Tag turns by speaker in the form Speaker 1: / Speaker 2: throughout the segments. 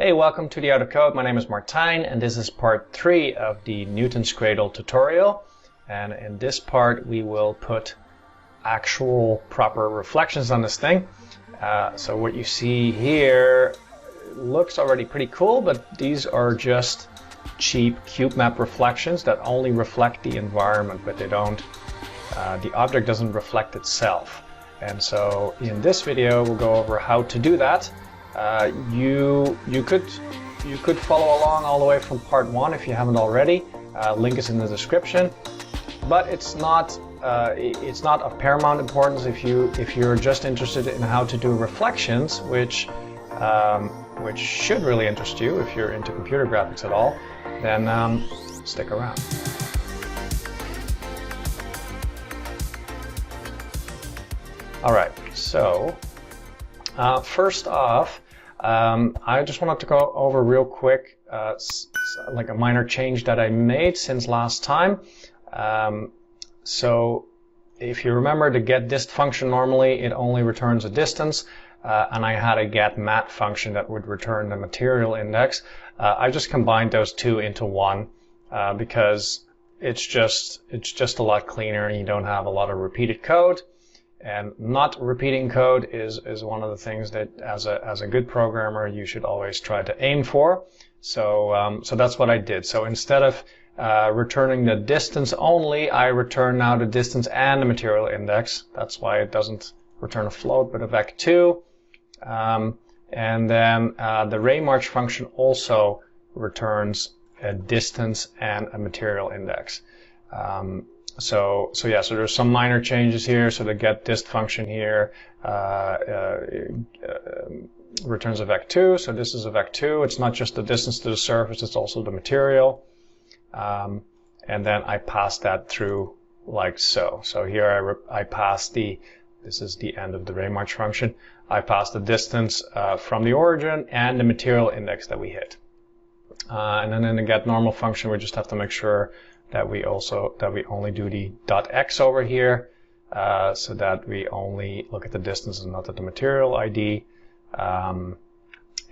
Speaker 1: Hey, welcome to the Art of Code. My name is Martijn and this is part 3 of the Newtons Cradle tutorial. And in this part we will put actual proper reflections on this thing. So what you see here looks already pretty cool, but these are just cheap cube map reflections that only reflect the environment, but they don't, the object doesn't reflect itself. And so in this video we'll go over how to do that. You could follow along all the way from part 1 if you haven't already. Link is in the description. But it's not of paramount importance if you're just interested in how to do reflections, which should really interest you if you're into computer graphics at all. Then stick around. All right. So. First off, I just wanted to go over real quick like a minor change that I made since last time. So if you remember the getDist function, normally it only returns a distance, and I had a getMat function that would return the material index. I just combined those two into one because it's just a lot cleaner and you don't have a lot of repeated code. And not repeating code is one of the things that as a good programmer you should always try to aim for. So that's what I did. So instead of returning the distance only, I return now the distance and the material index. That's why it doesn't return a float but a vec2. And then the Raymarched function also returns a distance and a material index. So there's some minor changes here. So the getDist function here returns a vec2. So this is a vec2. It's not just the distance to the surface, it's also the material. And then I pass that through like so. So here I pass this is the end of the Raymarched function. I pass the distance from the origin and the material index that we hit. And then in the getNormal function, we just have to make sure that we only do the .x over here, so that we only look at the distance and not at the material ID.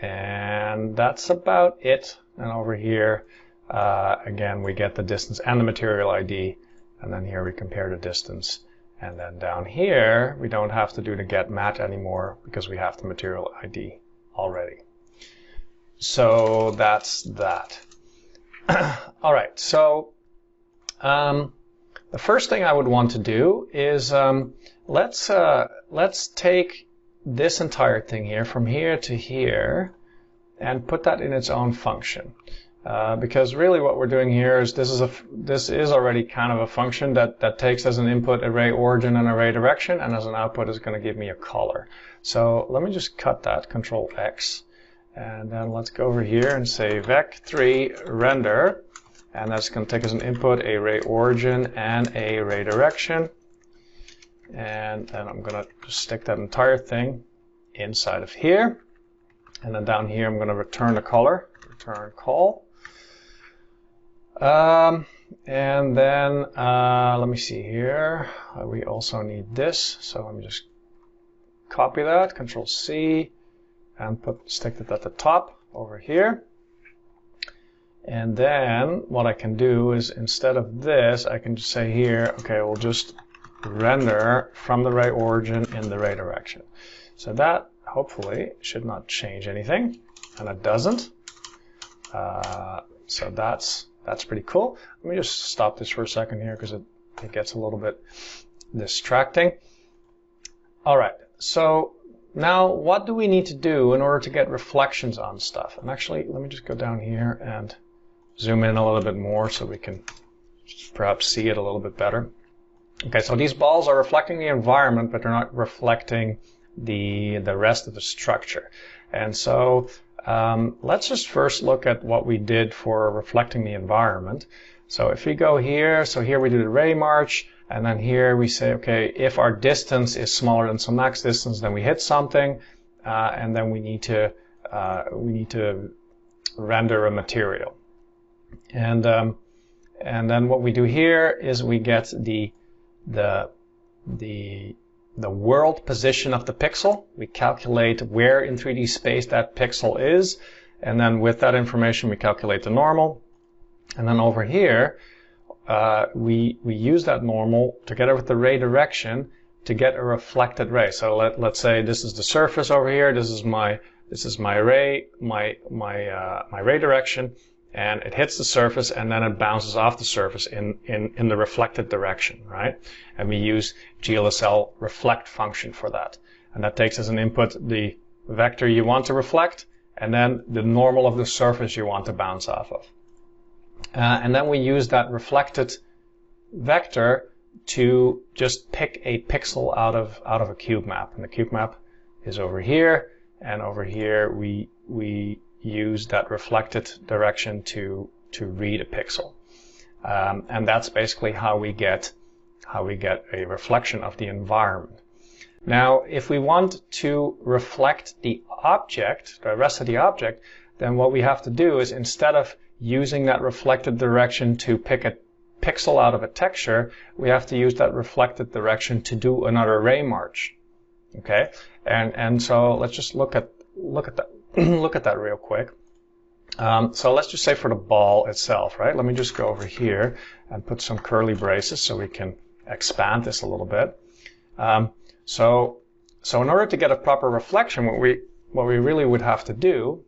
Speaker 1: And that's about it. And over here, again, we get the distance and the material ID, and then here we compare the distance. And then down here, we don't have to do the getMat anymore because we have the material ID already. So that's that. All right, so the first thing I would want to do is let's take this entire thing here from here to here and put that in its own function. Because really what we're doing here is this is already kind of a function that takes as an input array origin and array direction, and as an output is going to give me a color. So let me just cut that, Control X, and then let's go over here and say vec3 render. And that's going to take as an input a ray origin and a ray direction. And then I'm going to just stick that entire thing inside of here. And then down here I'm going to return the color, return call. And then let me see here. We also need this. So let me just copy that, Control C, and stick it at the top over here. And then what I can do is instead of this, I can just say here, okay, we'll just render from the ray origin in the ray direction. So that hopefully should not change anything, and it doesn't. So that's pretty cool. Let me just stop this for a second here because it gets a little bit distracting. All right, so now what do we need to do in order to get reflections on stuff? And actually, let me just go down here and zoom in a little bit more so we can perhaps see it a little bit better. Okay, so these balls are reflecting the environment, but they're not reflecting the rest of the structure. And so let's just first look at what we did for reflecting the environment. So if we go here, so here we do the Raymarched, and then here we say, okay, if our distance is smaller than some max distance, then we hit something, and then we need to render a material. And then what we do here is we get the world position of the pixel. We calculate where in 3D space that pixel is, and then with that information we calculate the normal, and then over here we use that normal together with the ray direction to get a reflected ray. So let's say this is the surface over here, this is my ray, my ray direction, and it hits the surface and then it bounces off the surface in the reflected direction, right? And we use GLSL reflect function for that. And that takes as an input the vector you want to reflect and then the normal of the surface you want to bounce off of. And then we use that reflected vector to just pick a pixel out of a cube map. And the cube map is over here, and over here we use that reflected direction to read a pixel. And that's basically how we get a reflection of the environment. Now, if we want to reflect the object, the rest of the object, then what we have to do is, instead of using that reflected direction to pick a pixel out of a texture, we have to use that reflected direction to do another Raymarched. Okay, and so let's just look at that look at that real quick. So let's just say for the ball itself, right? Let me just go over here and put some curly braces so we can expand this a little bit. So in order to get a proper reflection, what we really would have to do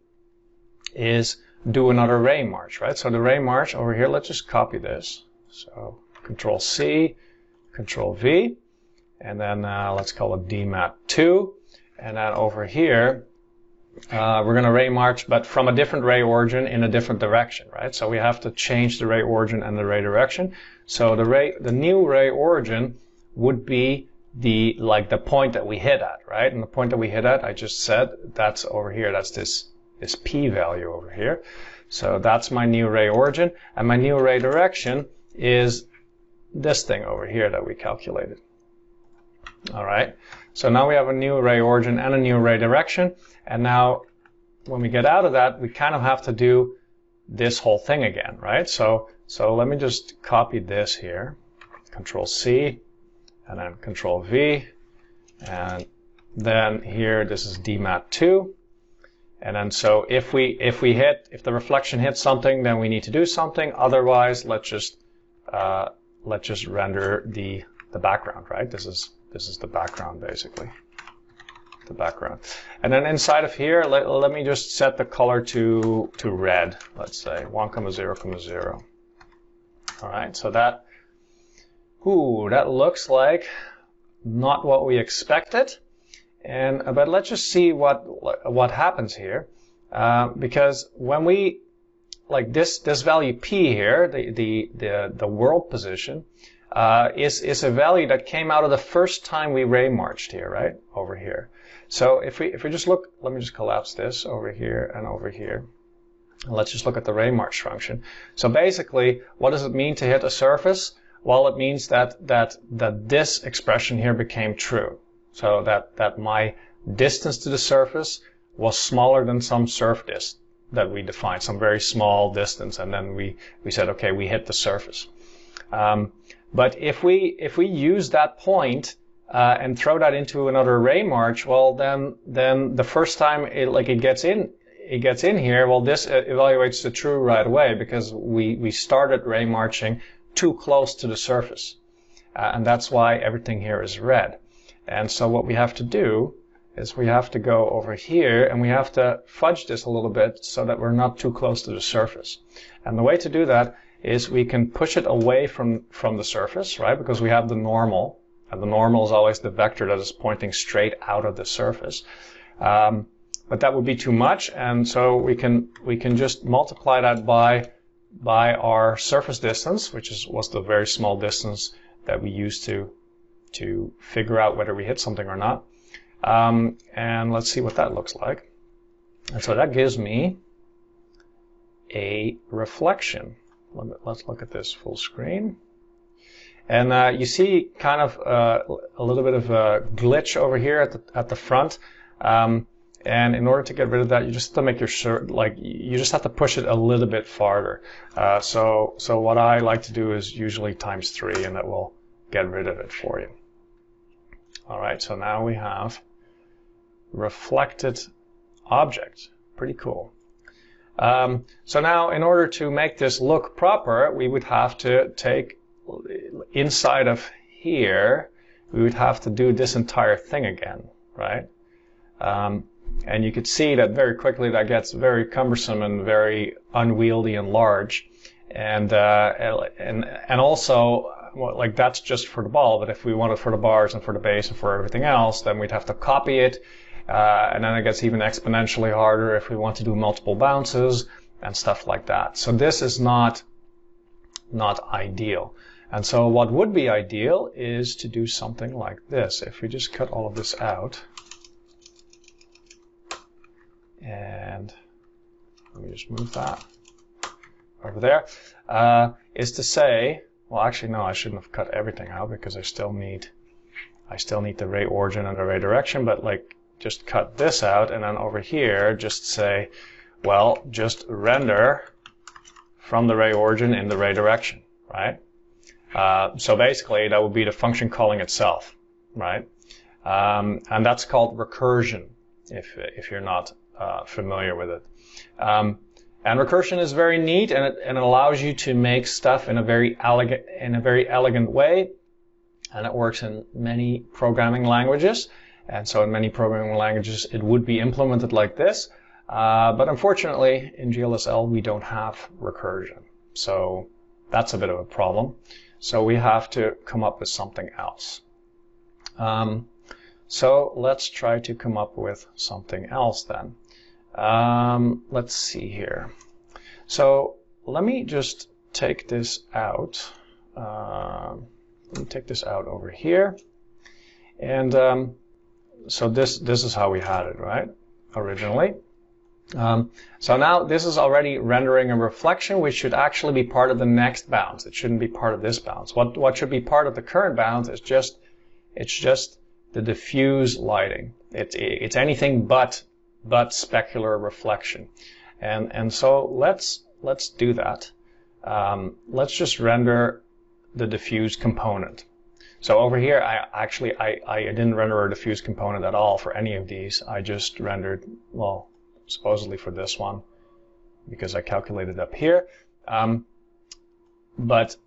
Speaker 1: is do another Raymarched, right? So the Raymarched over here, let's just copy this. So Control C, Control V, and then let's call it DMAT2. And then over here, we're going to Raymarched, but from a different ray origin in a different direction, right? So we have to change the ray origin and the ray direction. So the new ray origin would be the point that we hit at, right? And the point that we hit at, I just said, that's over here. That's this P value over here. So that's my new ray origin, and my new ray direction is this thing over here that we calculated. All right. So now we have a new ray origin and a new ray direction, and now when we get out of that, we kind of have to do this whole thing again, right? So let me just copy this here, Control C, and then Control V, and then here this is DMAT2, and then so if the reflection hits something, then we need to do something. Otherwise, let's just render the background, right? This is the background, basically. The background. And then inside of here, let me just set the color to red, let's say 1,0,0. All right, so that looks like not what we expected. But let's just see what happens here, because when we this value P here, the world position, is a value that came out of the first time we Raymarched here, right? Over here. So if we just look, let me just collapse this over here and over here. And let's just look at the Raymarched function. So basically, what does it mean to hit a surface? Well, it means that this expression here became true. So that my distance to the surface was smaller than some surf distance that we defined, some very small distance, and then we said, okay, we hit the surface. But if we use that point and throw that into another Raymarched, well, then the first time it gets in here, well, this evaluates the true right away, because we started Raymarching too close to the surface, and that's why everything here is red. And so what we have to do is we have to go over here and we have to fudge this a little bit so that we're not too close to the surface. And the way to do that is we can push it away from the surface, right? Because we have the normal, and the normal is always the vector that is pointing straight out of the surface. But that would be too much, and so we can just multiply that by our surface distance, which was the very small distance that we used to figure out whether we hit something or not. And let's see what that looks like. And so that gives me a reflection. Let's look at this full screen. And you see kind of a little bit of a glitch over here at the front. And in order to get rid of that, you just have to make you just have to push it a little bit farther. So what I like to do is usually ×3, and that will get rid of it for you. All right, so now we have reflected object. Pretty cool. So now, in order to make this look proper, we would have to take inside of here, we would have to do this entire thing again, right? And you could see that very quickly that gets very cumbersome and very unwieldy and large. And also, well, like that's just for the ball, but if we want it for the bars and for the base and for everything else, then we'd have to copy it. And then it gets even exponentially harder if we want to do multiple bounces and stuff like that. So this is not ideal. And so what would be ideal is to do something like this. If we just cut all of this out, and let me just move that over there, is to say, well, actually, no, I shouldn't have cut everything out because I still need the ray origin and the ray direction, but like just cut this out, and then over here just say, well, just render from the ray origin in the ray direction, right? So basically that would be the function calling itself, right? And that's called recursion if you're not familiar with it. And recursion is very neat, and it allows you to make stuff in a very elegant way, and it works in many programming languages. And so in many programming languages it would be implemented like this, but unfortunately in GLSL we don't have recursion, so that's a bit of a problem. So we have to come up with something else. So let's try to come up with something else then. Let's see here. So let me just take this out. Let me take this out over here. And so this is how we had it, right? Originally. So now this is already rendering a reflection, which should actually be part of the next bounce. It shouldn't be part of this bounce. What should be part of the current bounce is just the diffuse lighting. It's anything but specular reflection. And so let's do that. Let's just render the diffuse component. So over here, I didn't render a diffuse component at all for any of these. I just rendered, well, supposedly for this one, because I calculated up here. But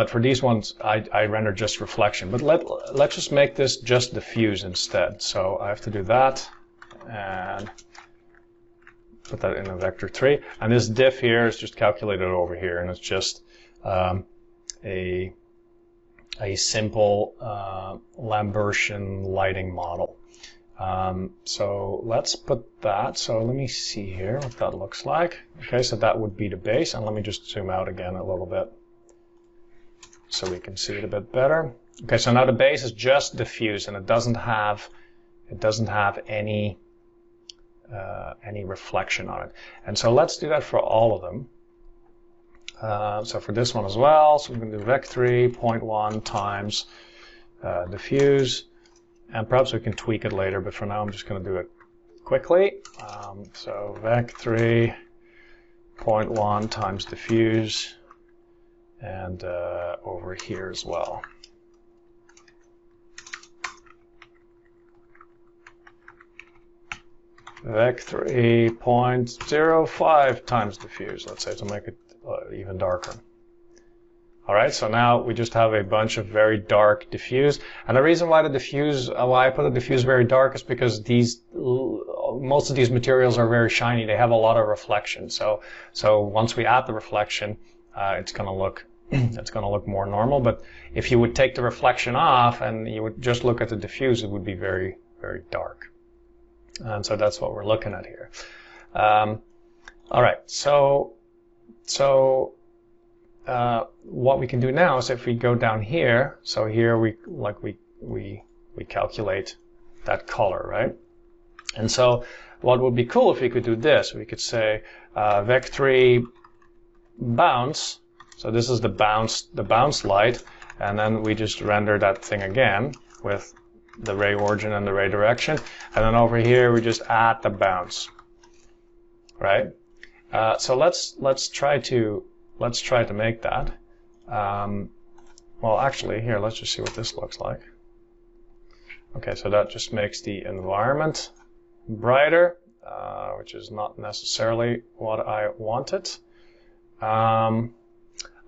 Speaker 1: for these ones, I rendered just reflection. But let's just make this just diffuse instead. So I have to do that and put that in a vector 3. And this diff here is just calculated over here, and it's just a simple Lambertian lighting model. So let's put that. So let me see here what that looks like. Okay, so that would be the base, and let me just zoom out again a little bit so we can see it a bit better. Okay, so now the base is just diffuse, and it doesn't have any reflection on it. And so let's do that for all of them. So for this one as well, so we can do vec3 0.1 times diffuse, and perhaps we can tweak it later, but for now I'm just going to do it quickly. So vec3 0.1 times diffuse, and over here as well. Vec3 0.05 times diffuse, let's say, to make it even darker. All right, so now we just have a bunch of very dark diffuse, and the reason why why I put the diffuse very dark is because most of these materials are very shiny. They have a lot of reflection. So once we add the reflection, it's going to look more normal. But if you would take the reflection off and you would just look at the diffuse, it would be very, very dark. And so that's what we're looking at here. All right, so what we can do now is if we go down here, so here we calculate that color, right? And so what would be cool if we could do this? We could say vec3 bounce. So this is the bounce light, and then we just render that thing again with the ray origin and the ray direction, and then over here we just add the bounce, right? So let's try to make that. Well, actually, here, let's just see what this looks like. Okay, so that just makes the environment brighter. which is not necessarily what I wanted. Oh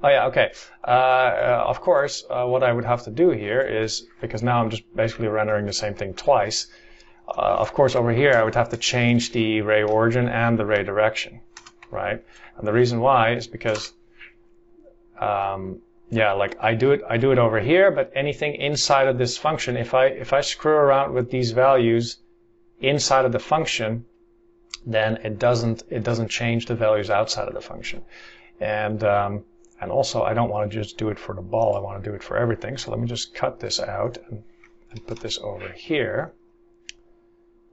Speaker 1: yeah, okay. Of course, what I would have to do here is, because now I'm just basically rendering the same thing twice, of course over here I would have to change the ray origin and the ray direction, right? And the reason why is because, yeah, like I do it over here, but anything inside of this function, if I screw around with these values inside of the function, then it doesn't change the values outside of the function. And also, I don't want to just do it for the ball. I want to do it for everything. So let me just cut this out and put this over here.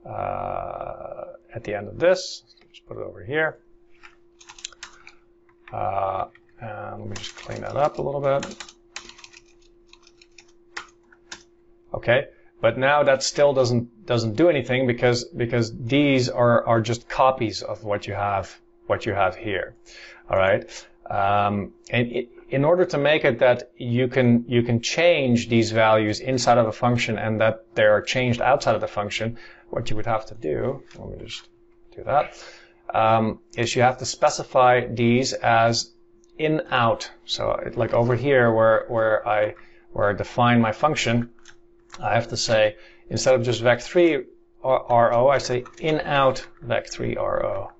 Speaker 1: At the end of this, just put it over here. And let me just clean that up a little bit. Okay, but now that still doesn't do anything because these are just copies of what you have here. All right. And in order to make it that you can change these values inside of a function and that they are changed outside of the function, what you would have to do, let me just do that, is you have to specify these as in-out. So like over here where I define my function, I have to say, instead of just vec3 RO, I say in-out vec3 RO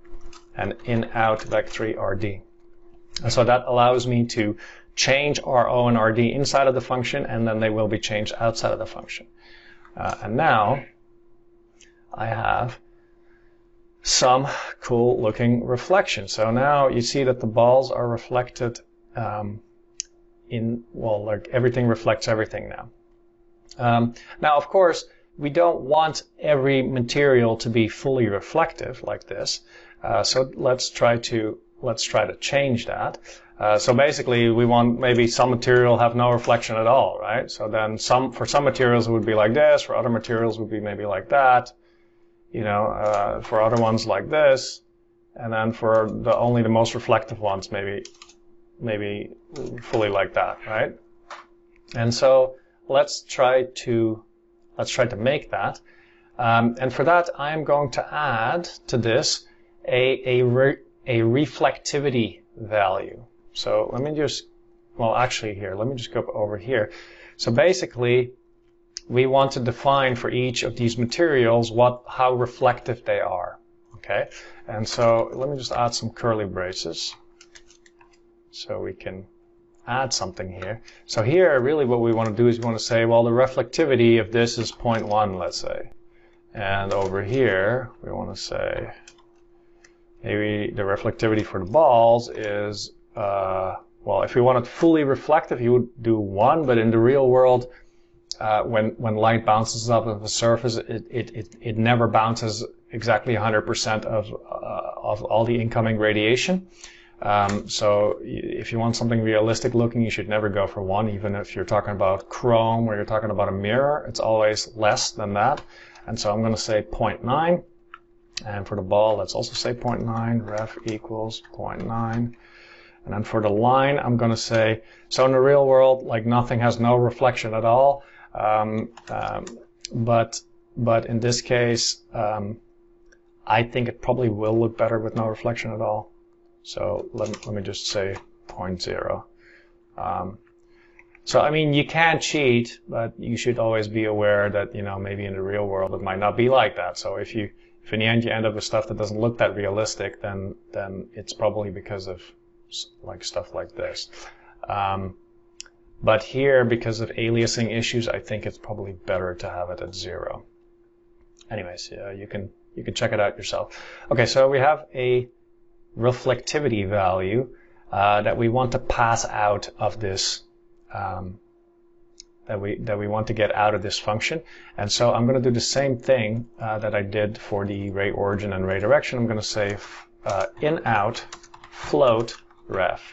Speaker 1: and in-out vec3 RD. And so that allows me to change RO and RD inside of the function, and then they will be changed outside of the function. And now I have some cool looking reflections. So now you see that the balls are reflected well, like everything reflects everything now. Now, of course, we don't want every material to be fully reflective like this. So let's try to change that. So basically, we want maybe some material have no reflection at all, right? So then for some materials it would be like this, for other materials it would be maybe like that, you know, for other ones like this, and then for only the most reflective ones maybe fully like that, right? And so let's try to make that. And for that, I am going to add to this a reflectivity value. So let me just, well, actually here, let me just go over here. So basically, we want to define for each of these materials how reflective they are. Okay, and so let me just add some curly braces so we can add something here. So here, really what we want to do is we want to say, well, the reflectivity of this is 0.1, let's say. And over here, we want to say, maybe the reflectivity for the balls is, well, if we want it fully reflective, you would do 1, but in the real world, when light bounces off of a surface, it never bounces exactly 100% of all the incoming radiation. So if you want something realistic looking, you should never go for 1, even if you're talking about chrome or you're talking about a mirror, it's always less than that. And so I'm going to say 0.9. And for the ball, let's also say 0.9, ref equals 0.9. And then for the line, I'm going to say, so in the real world, like nothing has no reflection at all. But in this case, I think it probably will look better with no reflection at all. So let me just say 0.0. So I mean, you can cheat, but you should always be aware that, you know, maybe in the real world it might not be like that. So if in the end you end up with stuff that doesn't look that realistic, then it's probably because of like stuff like this. But here, because of aliasing issues, I think it's probably better to have it at 0. Anyways, yeah, you can check it out yourself. Okay, so we have a reflectivity value that we want to pass out of this, that we want to get out of this function. And so I'm going to do the same thing that I did for the ray origin and ray direction. I'm going to say in-out float ref.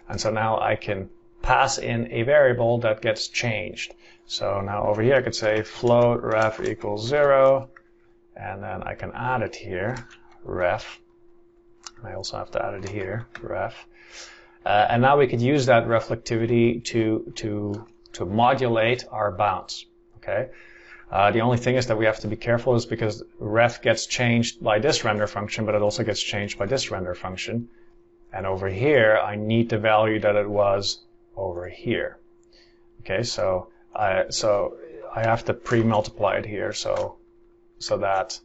Speaker 1: And so now I can pass in a variable that gets changed. So now over here I could say float ref equals 0, and then I can add it here, ref. I also have to add it here, ref. And now we could use that reflectivity to modulate our bounce. Okay. The only thing is that we have to be careful is because ref gets changed by this render function, but it also gets changed by this render function. And over here, I need the value that it was over here. Okay, so I have to pre-multiply it here, so that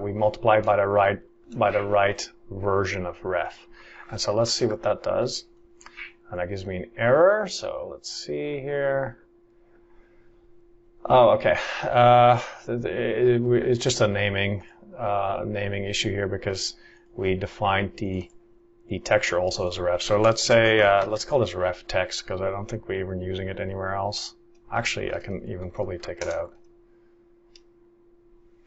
Speaker 1: we multiply by the right version of ref. And so let's see what that does. And that gives me an error. So let's see here. Oh, okay. It's just a naming issue here because we defined the texture also as a ref. So let's say let's call this ref text because I don't think we're even using it anywhere else. Actually, I can even probably take it out.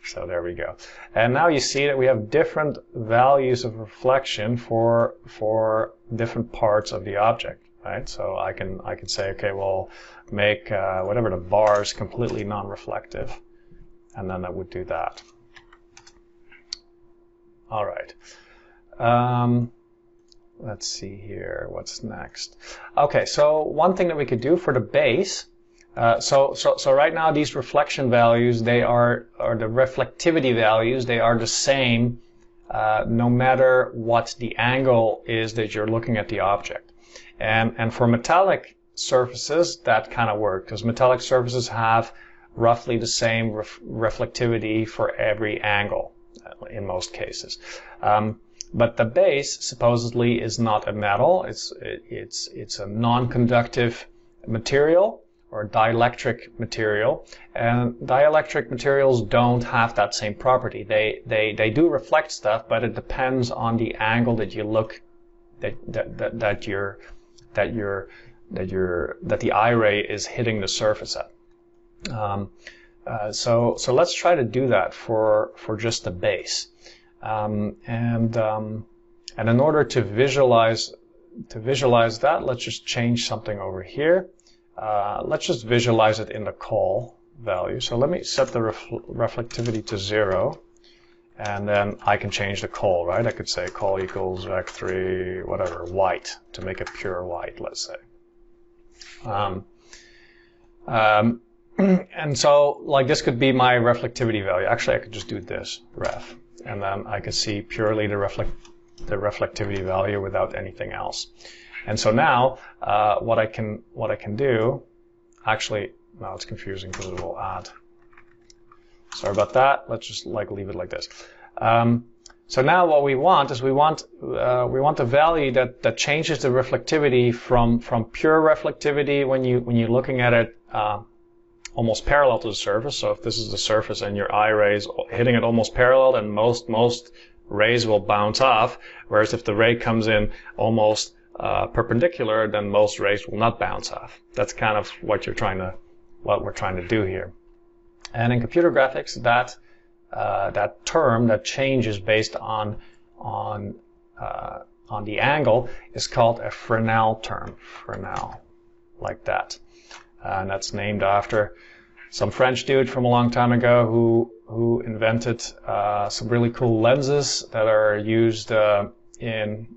Speaker 1: So there we go. And now you see that we have different values of reflection for different parts of the object, right? So I can say, okay, well, make whatever the bars completely non-reflective, and then that would do that. All right. Let's see here. What's next? Okay, so one thing that we could do for the base. So right now these reflection values, or the reflectivity values, they are the same no matter what the angle is that you're looking at the object. And for metallic surfaces, that kind of works because metallic surfaces have roughly the same reflectivity for every angle in most cases. But the base supposedly is not a metal. It's a non-conductive material or dielectric material, and dielectric materials don't have that same property. They do reflect stuff, but it depends on the angle that you look that the eye ray is hitting the surface at. So let's try to do that for just the base. And in order to visualize that, let's just change something over here. Let's just visualize it in the call value. So let me set the reflectivity to 0, and then I can change the call, right? I could say call equals rec3, whatever, white, to make it pure white, let's say. And so, like, this could be my reflectivity value. Actually, I could just do this, ref, and then I could see purely the reflectivity value without anything else. And so now, what I can do, actually, now it's confusing because it will add. Sorry about that. Let's just leave it like this. So now what we want is we want a value that changes the reflectivity from pure reflectivity when you're looking at it almost parallel to the surface. So if this is the surface and your eye ray is hitting it almost parallel, then most rays will bounce off. Whereas if the ray comes in almost perpendicular, then most rays will not bounce off. That's kind of what we're trying to do here. And in computer graphics, that term that changes based on the angle is called a Fresnel term. Fresnel, like that. And that's named after some French dude from a long time ago who invented some really cool lenses that are used in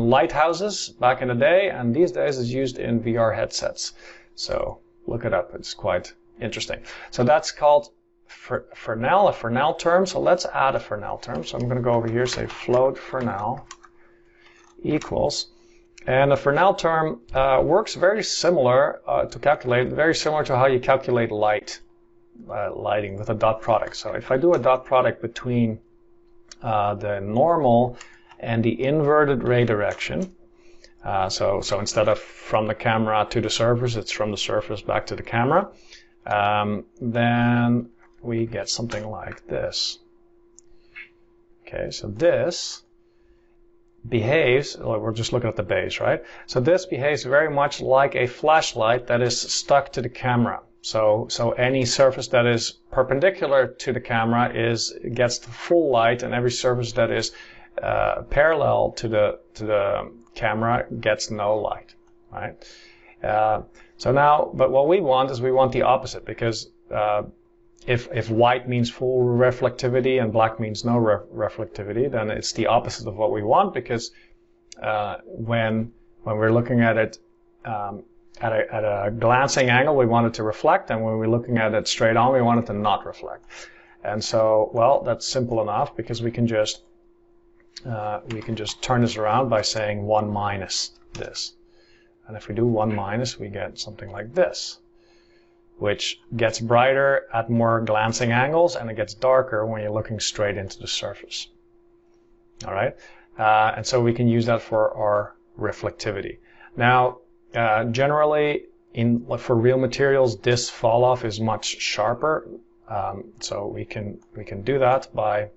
Speaker 1: lighthouses back in the day, and these days is used in VR headsets. So look it up, it's quite interesting. So that's called Fresnel, a Fresnel term. So let's add a Fresnel term. So I'm going to go over here, say float Fresnel equals, and the Fresnel term works very similar very similar to how you calculate lighting with a dot product. So if I do a dot product between the normal and the inverted ray direction, so instead of from the camera to the surface, it's from the surface back to the camera, then we get something like this. Okay, so this behaves, we're just looking at the base, right? So this behaves very much like a flashlight that is stuck to the camera. So any surface that is perpendicular to the camera gets the full light, and every surface that is parallel to the camera gets no light, right? So now, but what we want is we want the opposite, because if white means full reflectivity and black means no reflectivity, then it's the opposite of what we want, because when we're looking at it at a glancing angle, we want it to reflect, and when we're looking at it straight on, we want it to not reflect. And so, well, that's simple enough because we can just turn this around by saying 1 minus this. And if we do 1 minus, we get something like this, which gets brighter at more glancing angles, and it gets darker when you're looking straight into the surface. All right, and so we can use that for our reflectivity. Now, generally, for real materials, this fall off is much sharper. So we can do that by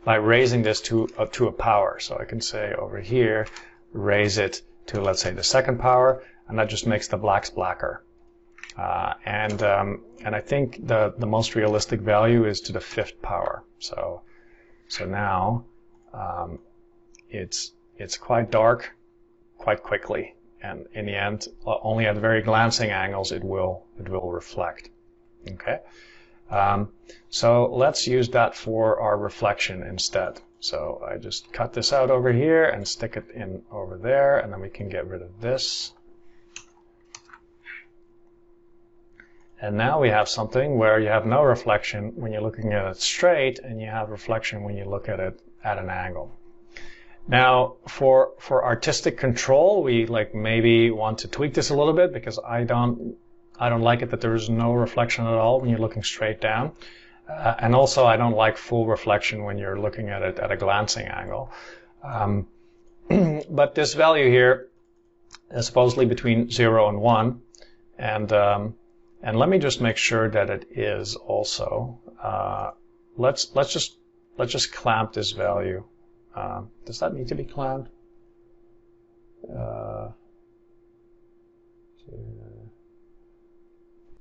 Speaker 1: raising this to a power. So I can say over here, raise it to, let's say, the 2nd power, and that just makes the blacks blacker. And I think the most realistic value is to the 5th power. So now it's quite dark quite quickly, and in the end, only at very glancing angles it will reflect. Okay, so let's use that for our reflection instead. So I just cut this out over here and stick it in over there, and then we can get rid of this. And now we have something where you have no reflection when you're looking at it straight, and you have reflection when you look at it at an angle. Now, for artistic control, we maybe want to tweak this a little bit, because I don't like it that there is no reflection at all when you're looking straight down. And also, I don't like full reflection when you're looking at it at a glancing angle. But this value here is supposedly between 0 and 1. And let me just make sure that it is also. Let's just clamp this value. Does that need to be clamped?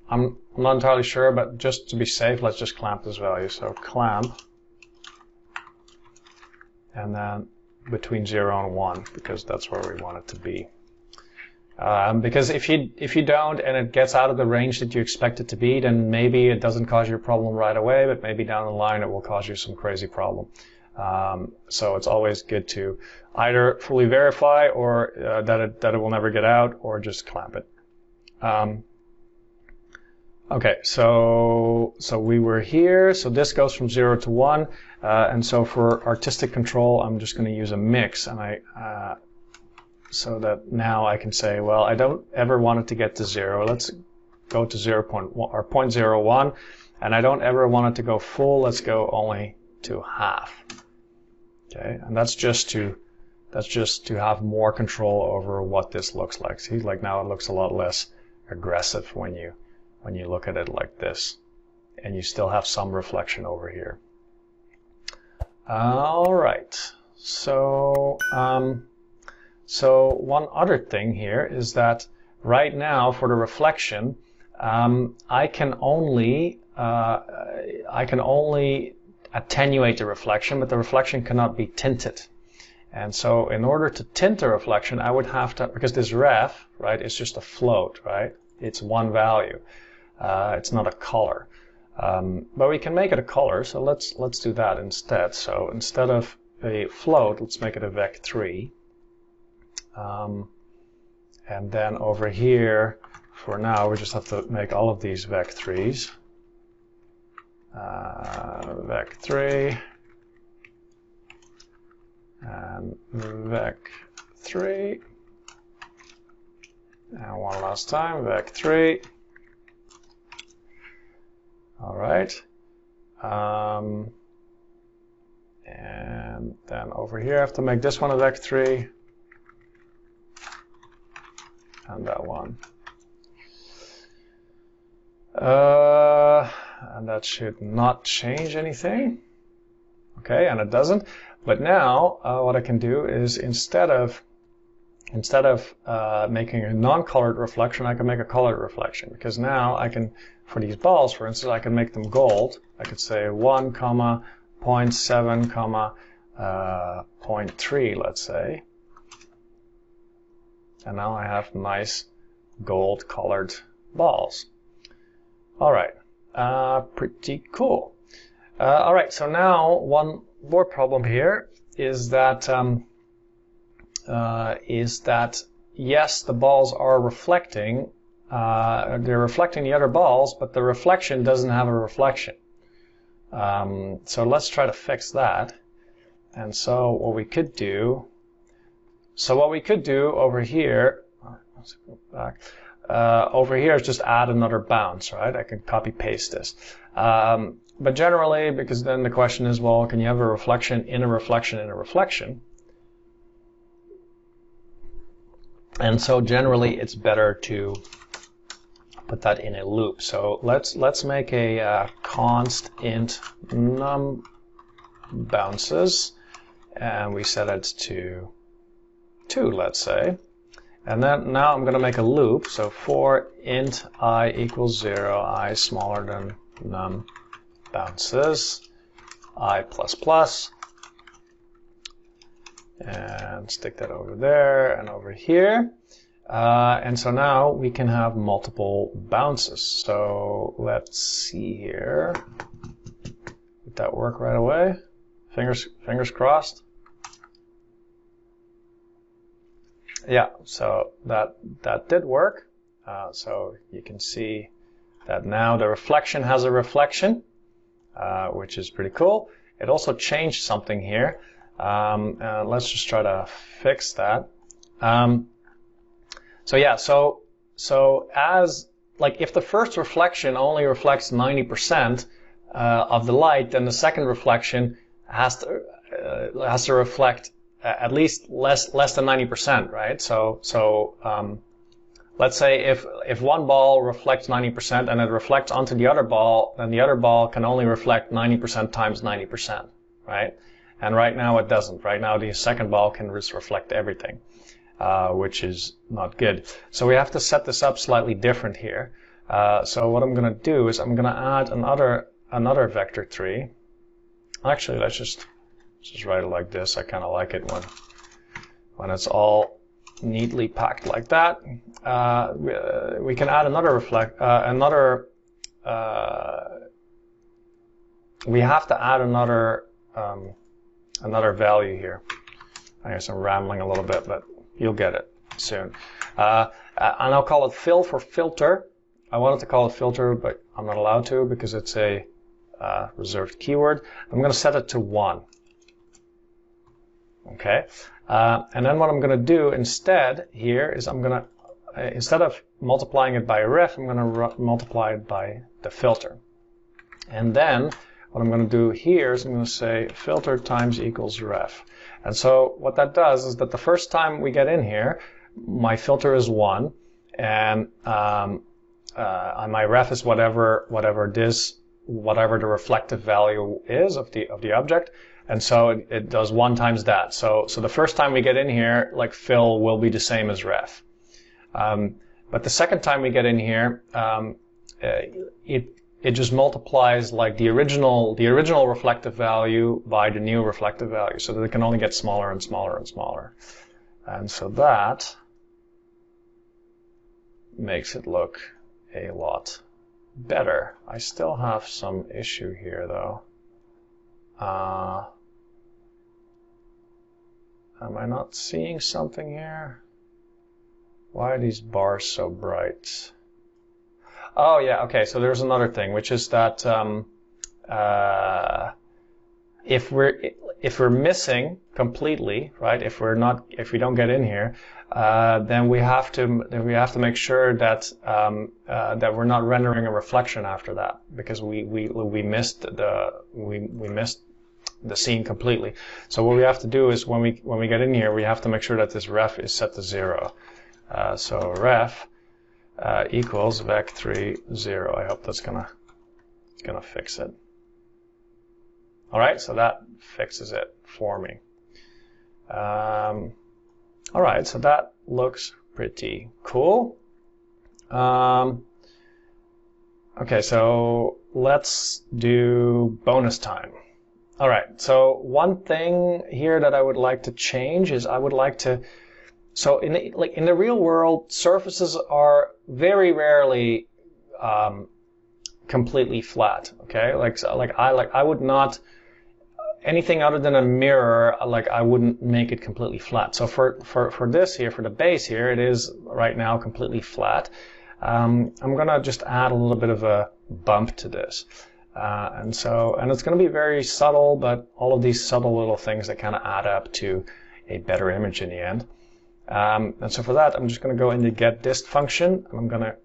Speaker 1: I'm not entirely sure, but just to be safe, let's just clamp this value. So clamp, and then between 0 and 1, because that's where we want it to be. Because if you don't, and it gets out of the range that you expect it to be, then maybe it doesn't cause you a problem right away, but maybe down the line it will cause you some crazy problem. So it's always good to either fully verify or that it will never get out, or just clamp it. Okay, so we were here. So this goes from 0 to 1, and so for artistic control, I'm just going to use a mix, and so that now I can say, well, I don't ever want it to get to 0. Let's go to 0.1 or 0.01, and I don't ever want it to go full. Let's go only to half. Okay, and that's just to have more control over what this looks like. See, like now it looks a lot less aggressive when you look at it like this, and you still have some reflection over here. All right, so one other thing here is that right now for the reflection, I can only attenuate the reflection, but the reflection cannot be tinted. And so in order to tint the reflection, I would have to, because this ref, right, is just a float, right? It's one value. It's not a color. But we can make it a color, so let's do that instead. So instead of a float, let's make it a vec3. And then over here, for now, we just have to make all of these vec3s. Vec3 and vec3, and one last time, vec3. All right, and then over here I have to make this one a vec3, and that one. And that should not change anything. Okay, and it doesn't. But now what I can do is instead of making a non-colored reflection, I can make a colored reflection, because now I can, for these balls, for instance, I can make them gold. I could say 1, 0.7, 0.3, let's say. And now I have nice gold colored balls. All right, pretty cool. All right, so now one more problem here is that yes, the balls are reflecting. They're reflecting the other balls, but the reflection doesn't have a reflection. So let's try to fix that. And so what we could do over here, let's go back. Over here is just add another bounce, right? I can copy paste this. But generally, because then the question is, well, can you have a reflection in a reflection in a reflection? And so generally, it's better to put that in a loop. So let's make a const int num bounces, and we set it to 2, let's say. And then now I'm going to make a loop. So for int I equals 0, I smaller than num bounces, I plus plus, and stick that over there and over here. And so now we can have multiple bounces. So let's see here. Did that work right away? Fingers crossed. Yeah, so that did work. So you can see that now the reflection has a reflection, which is pretty cool. It also changed something here. Let's just try to fix that. So yeah, so as like if the first reflection only reflects 90% of the light, then the second reflection has to reflect at least less than 90%, right? So let's say if one ball reflects 90% and it reflects onto the other ball, then the other ball can only reflect 90% times 90%, right? And right now it doesn't. Right now the second ball can just reflect everything, which is not good. So we have to set this up slightly different here. So what I'm going to do is I'm going to add another vector tree. Actually, let's just write it like this. I kind of like it when it's all neatly packed like that. We can add another we have to add another value here. I guess I'm rambling a little bit, but you'll get it soon. And I'll call it fill for filter. I wanted to call it filter, but I'm not allowed to because it's a reserved keyword. I'm going to set it to 1. Okay, and then what I'm going to do instead here is I'm going to, instead of multiplying it by ref, I'm going to multiply it by the filter. And then what I'm going to do here is I'm going to say filter times equals ref. And so what that does is that the first time we get in here, my filter is 1, and my ref is whatever the reflective value is of the object. And so it does 1 times that. So the first time we get in here, like fill will be the same as ref. But the second time we get in here, it just multiplies like the original reflective value by the new reflective value, so that it can only get smaller and smaller and smaller. And so that makes it look a lot better. I still have some issue here though. Am I not seeing something here? Why are these bars so bright? Oh yeah, okay, so there's another thing, which is that if we're missing completely, right? If we don't get in here, then we have to make sure that that we're not rendering a reflection after that, because we missed the scene completely. So what we have to do is when we get in here, we have to make sure that this ref is set to 0. So ref equals vec3 0. I hope that's gonna fix it. All right, so that fixes it for me. All right, so that looks pretty cool. Okay, so let's do bonus time. All right, so one thing here that I would like to change is I would like to. So in the real world, surfaces are very rarely completely flat. Okay, I would not. anything other than a mirror, like I wouldn't make it completely flat. So for this here, for the base here, it is right now completely flat. I'm gonna just add a little bit of a bump to this. And it's gonna be very subtle, but all of these subtle little things that kind of add up to a better image in the end. And so for that, I'm just gonna go in the getDist function, and I'm gonna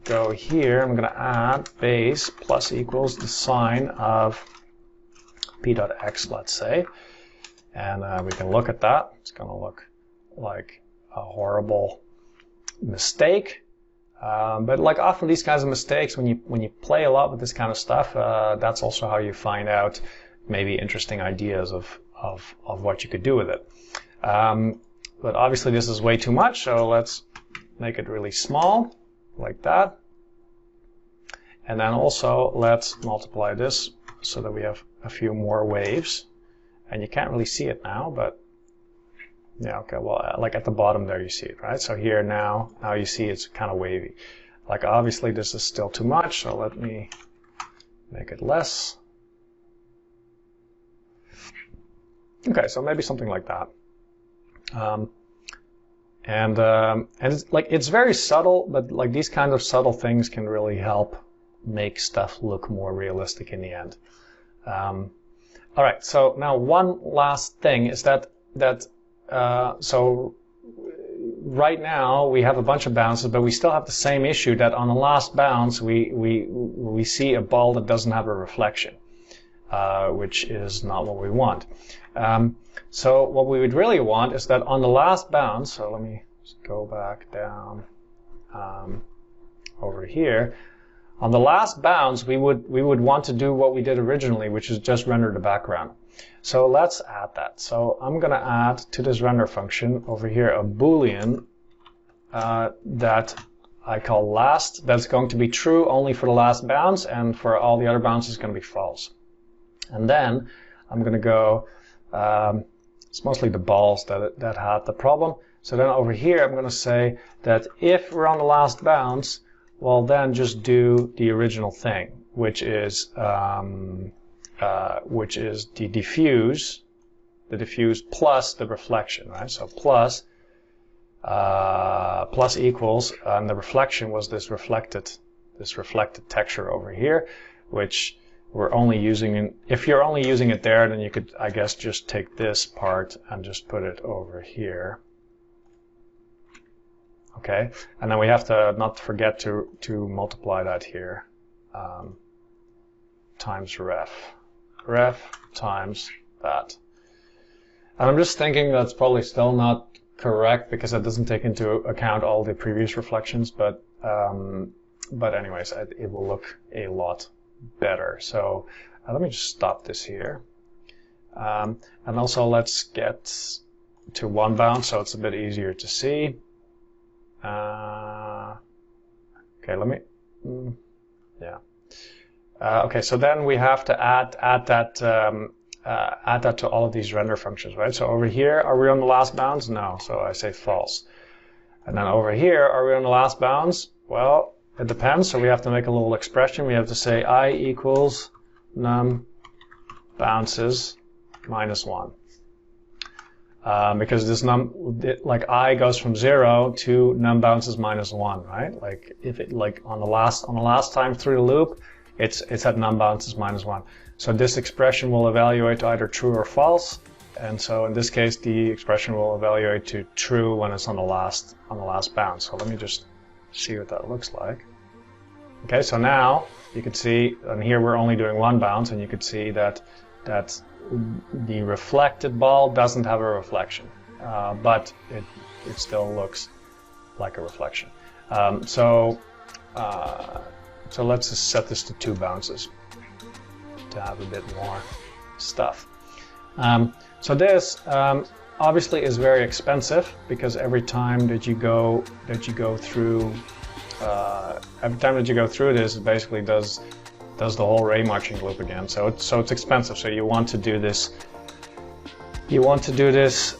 Speaker 1: go here, I'm gonna add base plus equals the sign of p.x, let's say, and we can look at that. It's going to look like a horrible mistake, but like often these kinds of mistakes, when you play a lot with this kind of stuff, that's also how you find out maybe interesting ideas of what you could do with it. But obviously this is way too much, so let's make it really small, like that, and then also let's multiply this so that we have a few more waves, and you can't really see it now, but yeah, okay, well, like at the bottom there you see it, right? So here now you see it's kind of wavy. Like obviously this is still too much, so let me make it less. Okay, so maybe something like that. And it's like, it's very subtle, but like these kinds of subtle things can really help make stuff look more realistic in the end. All right, so now one last thing is that so right now we have a bunch of bounces, but we still have the same issue that on the last bounce we see a ball that doesn't have a reflection, which is not what we want. So what we would really want is that on the last bounce, so let me just go back down over here. On the last bounce, we would want to do what we did originally, which is just render the background. So let's add that. So I'm going to add to this render function over here a Boolean that I call last. That's going to be true only for the last bounce, and for all the other bounces it's going to be false. And then I'm going to go, it's mostly the balls that had the problem. So then over here I'm going to say that if we're on the last bounce, well, then just do the original thing, which is the diffuse plus the reflection, right? So plus equals, and the reflection was this reflected texture over here, which we're only using. If you're only using it there, then you could, I guess, just take this part and just put it over here. Okay, and then we have to not forget to multiply that here times ref times that. And I'm just thinking that's probably still not correct because it doesn't take into account all the previous reflections, but anyways, it will look a lot better. So let me just stop this here, and also let's get to one bounce so it's a bit easier to see. Okay, let me, yeah. Okay, so then we have to add that to all of these render functions, right? So over here, are we on the last bounds? No, so I say false. And then over here, are we on the last bounds? Well, it depends, so we have to make a little expression. We have to say I equals num bounces minus 1. Because this like I goes from 0 to num bounces minus 1, right? Like if it on the last time through the loop, it's at num bounces minus 1. So this expression will evaluate to either true or false, and so in this case the expression will evaluate to true when it's on the last bounce. So let me just see what that looks like. Okay, so now you can see, and here we're only doing one bounce, and you can see that the reflected ball doesn't have a reflection, but it still looks like a reflection. So let's just set this to 2 bounces to have a bit more stuff. So this obviously is very expensive because every time that you go through this, it basically does the whole Raymarching loop again. So it's expensive. So you want to do this. You want to do this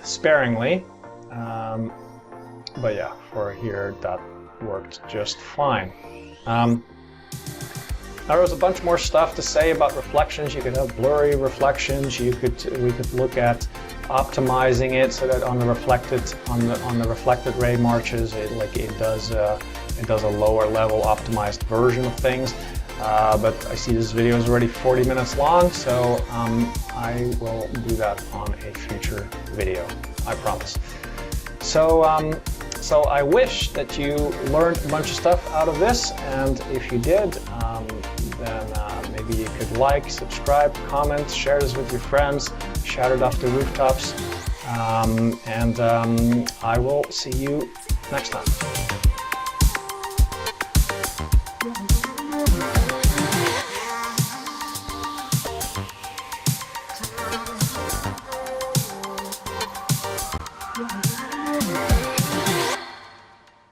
Speaker 1: sparingly. But yeah, for here that worked just fine. There was a bunch more stuff to say about reflections. You could have blurry reflections. We could look at optimizing it so that on the reflected Raymarches, it does a lower level optimized version of things. But I see this video is already 40 minutes long, so I will do that on a future video, I promise. So I wish that you learned a bunch of stuff out of this, and if you did, then maybe you could like, subscribe, comment, share this with your friends, shout it off the rooftops, and I will see you next time.